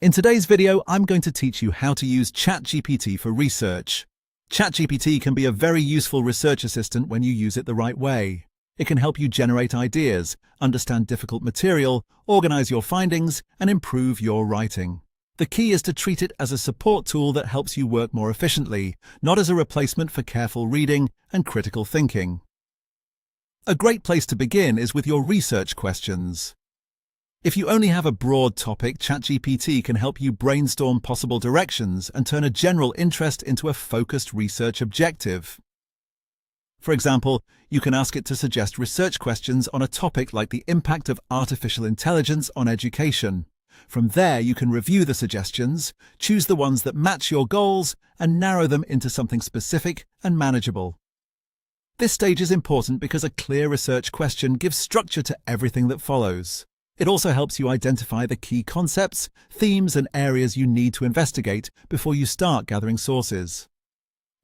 In today's video, I'm going to teach you how to use ChatGPT for research. ChatGPT can be a very useful research assistant when you use it the right way. It can help you generate ideas, understand difficult material, organize your findings, and improve your writing. The key is to treat it as a support tool that helps you work more efficiently, not as a replacement for careful reading and critical thinking. A great place to begin is with your research questions. If you only have a broad topic, ChatGPT can help you brainstorm possible directions and turn a general interest into a focused research objective. For example, you can ask it to suggest research questions on a topic like the impact of artificial intelligence on education. From there, you can review the suggestions, choose the ones that match your goals, and narrow them into something specific and manageable. This stage is important because a clear research question gives structure to everything that follows. It also helps you identify the key concepts, themes, and areas you need to investigate before you start gathering sources.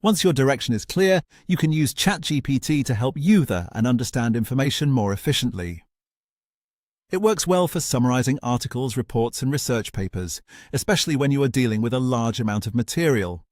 Once your direction is clear, you can use ChatGPT to help you and understand information more efficiently. It works well for summarizing articles, reports, and research papers, especially when you are dealing with a large amount of material.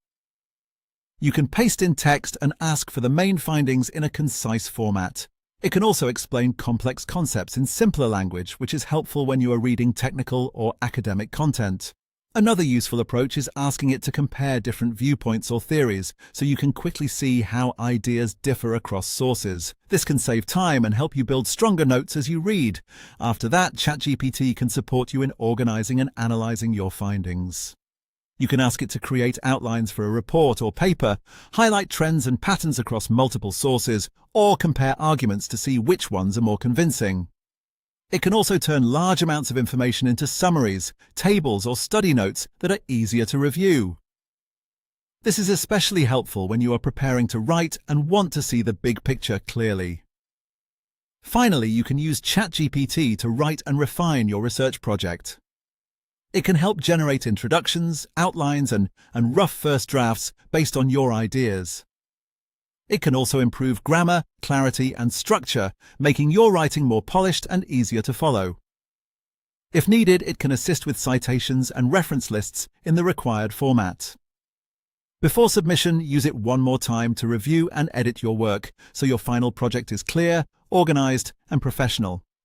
You can paste in text and ask for the main findings in a concise format. It can also explain complex concepts in simpler language, which is helpful when you are reading technical or academic content. Another useful approach is asking it to compare different viewpoints or theories, so you can quickly see how ideas differ across sources. This can save time and help you build stronger notes as you read. After that, ChatGPT can support you in organizing and analyzing your findings. You can ask it to create outlines for a report or paper, highlight trends and patterns across multiple sources, or compare arguments to see which ones are more convincing. It can also turn large amounts of information into summaries, tables, or study notes that are easier to review. This is especially helpful when you are preparing to write and want to see the big picture clearly. Finally, you can use ChatGPT to write and refine your research project. It can help generate introductions, outlines, and rough first drafts based on your ideas. It can also improve grammar, clarity, and structure, making your writing more polished and easier to follow. If needed, it can assist with citations and reference lists in the required format. Before submission, use it one more time to review and edit your work so your final project is clear, organized, and professional.